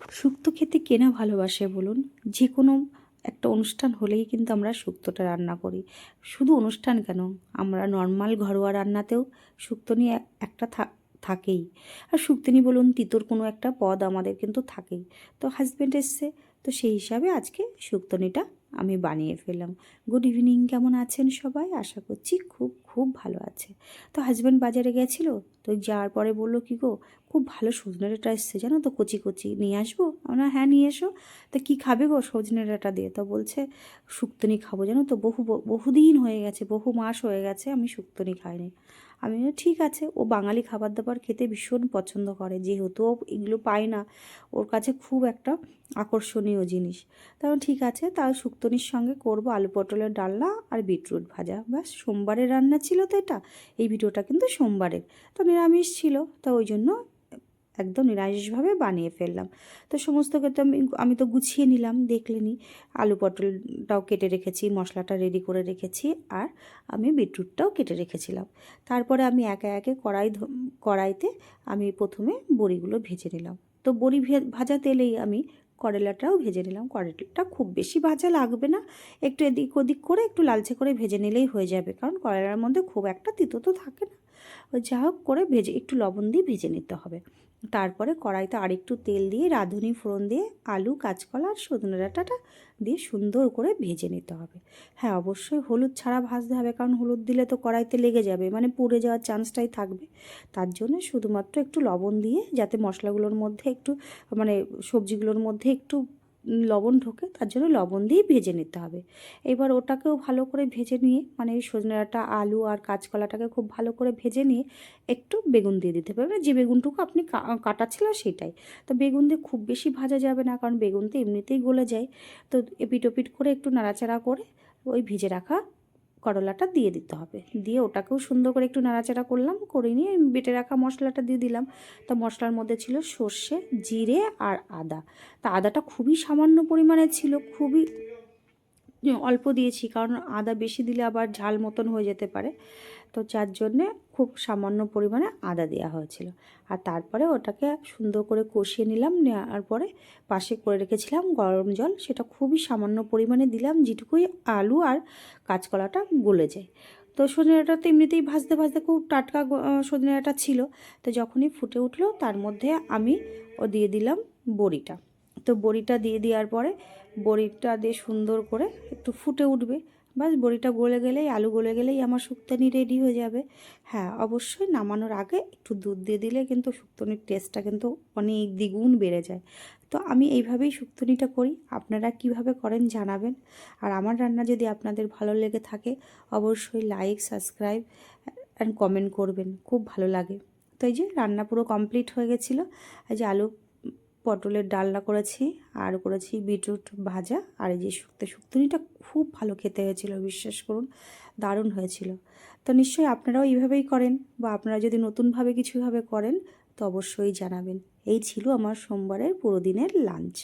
শুক্তো খেতে কে না ভালোবাসে বলুন? যে কোনো একটা অনুষ্ঠান হলেই কিন্তু আমরা শুক্তোটা রান্না করি। শুধু অনুষ্ঠান কেন, আমরা নর্মাল ঘরোয়া রান্নাতেও শুক্তো নিয়ে একটা থাকেই। আর শুক্তনি বলুন, তিতোর কোনো একটা পদ আমাদের কিন্তু থাকেই। তো হাজব্যান্ড এসছে, তো সেই হিসাবে আজকে শুক্তনিটা আমি বানিয়ে ফেললাম। গুড ইভিনিং, কেমন আছেন সবাই? আশা করছি খুব খুব ভালো আছে। তো হাজব্যান্ড বাজারে গেছিলো, তো যাওয়ার পরে বললো, কী গো, খুব ভালো সজনে ডাঁটা এসছে জানো তো, কচি কচি, নিয়ে আসবো? আমরা হ্যাঁ নিয়ে এসো। তা কী খাবে গো সজনে ডাঁটা দিয়ে? তো বলছে শুক্তনি খাবো জানো তো, বহুদিন হয়ে গেছে, বহু মাস হয়ে গেছে আমি শুক্তনি খাইনি। আমি বললাম, ঠিক আছে। ও বাঙালি খাবার দাবার খেতে ভীষণ পছন্দ করে, যেহেতু ও এগুলো পায় না, ওর কাছে খুব একটা আকর্ষণীয় জিনিস। তখন ঠিক আছে, তাও শুক্তনির সঙ্গে করবো আলু পটলের ডালনা আর বিটরুট ভাজা। ব্যাস, সোমবারের রান্না ছিল তো এটা, এই ভিডিওটা কিন্তু সোমবারের। তো নিরামিষ ছিল, তো ওই জন্য একদম নিরামিষভাবে বানিয়ে ফেললাম। তো সমস্তকে তো আমি তো গুছিয়ে নিলাম, দেখলেনি। আলু পটলটাও কেটে রেখেছি, মশলাটা রেডি করে রেখেছি, আর আমি বিটরুটটাও কেটে রেখেছিলাম। তারপরে আমি একে একে কড়াইতে আমি প্রথমে বড়িগুলো ভেজে নিলাম। তো বড়ি ভাজা তেলেই আমি করলাটাও ভেজে নিলাম। করলাটা খুব বেশি ভাজা লাগবে না, একটু এদিক ওদিক করে একটু লালচে করে ভেজে নিলেই হয়ে যাবে, কারণ করলার মধ্যে খুব একটা তিতো তো থাকে না। ওই যা হোক করে ভেজে, একটু লবণ দিয়ে ভেজে নিতে হবে। তারপরে কড়াইতে আরেকটু তেল দিয়ে রাঁধুনি ফোড়ন দিয়ে আলু, কাঁচকলা আর সজনে ডাঁটাটা দিয়ে সুন্দর করে ভেজে নিতে হবে। হ্যাঁ, অবশ্যই হলুদ ছাড়া ভাজতে হবে, কারণ হলুদ দিলে তো কড়াইতে লেগে যাবে, মানে পুড়ে যাওয়ার চান্সটাই থাকবে। তার জন্য শুধুমাত্র একটু লবণ দিয়ে, যাতে মশলাগুলোর মধ্যে একটু, মানে সবজিগুলোর মধ্যে একটু লবণ ঢোকে, তার জন্য লবণ দিয়ে ভেজে নিতে হবে। এবার ওটাকেও ভালো করে ভেজে নিয়ে, মানে সজনে ডাঁটা, আলু আর কাঁচকলাটাকে খুব ভালো করে ভেজে নিয়ে একটু বেগুন দিয়ে দিতে হবে, যে বেগুনটুকু আপনি কাটা ছিল সেটাই। তো বেগুন দিয়ে খুব বেশি ভাজা যাবে না, কারণ বেগুন তো এমনিতেই গলে যায়। তো এপিট ওপিট করে একটু নাড়াচাড়া করে ওই ভেজে রাখা করলাটা দিয়ে দিতে হবে। দিয়ে ওটাকেও সুন্দর করে একটু নাড়াচাড়া করলাম, করে নিয়ে বেটে রাখা মশলাটা দিয়ে দিলাম। তো মশলার মধ্যে ছিল সর্ষে, জিরে আর আদা। তা আদাটা খুবই সামান্য পরিমাণে ছিল, খুবই অল্প দিয়েছি, কারণ আদা বেশি দিলে আবার ঝাল মতন হয়ে যেতে পারে। তো যার জন্যে খুব সামান্য পরিমাণে আদা দেওয়া হয়েছিল। আর তারপরে ওটাকে সুন্দর করে কষিয়ে নিলাম। নেওয়ার পরে পাশে করে রেখেছিলাম গরম জল, সেটা খুবই সামান্য পরিমাণে দিলাম, যেটুকুই আলু আর কাঁচকলাটা গলে যায়। তো সজনে ডাঁটা তো এমনিতেই ভাজতে ভাজতে খুব টাটকা সজনে ডাঁটা ছিল। তো যখনই ফুটে উঠলো, তার মধ্যে আমি দিয়ে দিলাম বড়িটা। তো বড়িটা দিয়ে দেওয়ার পরে বড়িটা দিয়ে সুন্দর করে একটু ফুটে উঠবে। বাস, বড়িটা গলে গেলেই, আলু গলে গেলেই আমার শুক্তনি রেডি হয়ে যাবে। হ্যাঁ, অবশ্যই নামানোর আগে একটু দুধ দিয়ে দিলে কিন্তু শুক্তনির টেস্টটা কিন্তু অনেক দ্বিগুণ বেড়ে যায়। তো আমি এইভাবেই শুক্তনিটা করি, আপনারা কিভাবে করেন জানাবেন। আর আমার রান্না যদি আপনাদের ভালো লেগে থাকে, অবশ্যই লাইক, সাবস্ক্রাইব অ্যান্ড কমেন্ট করবেন, খুব ভালো লাগে। তো এই যে রান্না পুরো কমপ্লিট হয়ে গেছিলো। এই যে আলু পটলের ডালনা করেছি, আর করেছি বিটরুট ভাজা, আর এই যে শুক্তনিটা খুব ভালো খেতে হয়েছিল, বিশ্বাস করুন, দারুণ হয়েছিল। তো নিশ্চয়ই আপনারাও এইভাবেই করেন, বা আপনারা যদি নতুনভাবে কিছুভাবে করেন তো অবশ্যই জানাবেন। এই ছিল আমার সোমবারের পুরো দিনের লাঞ্চ।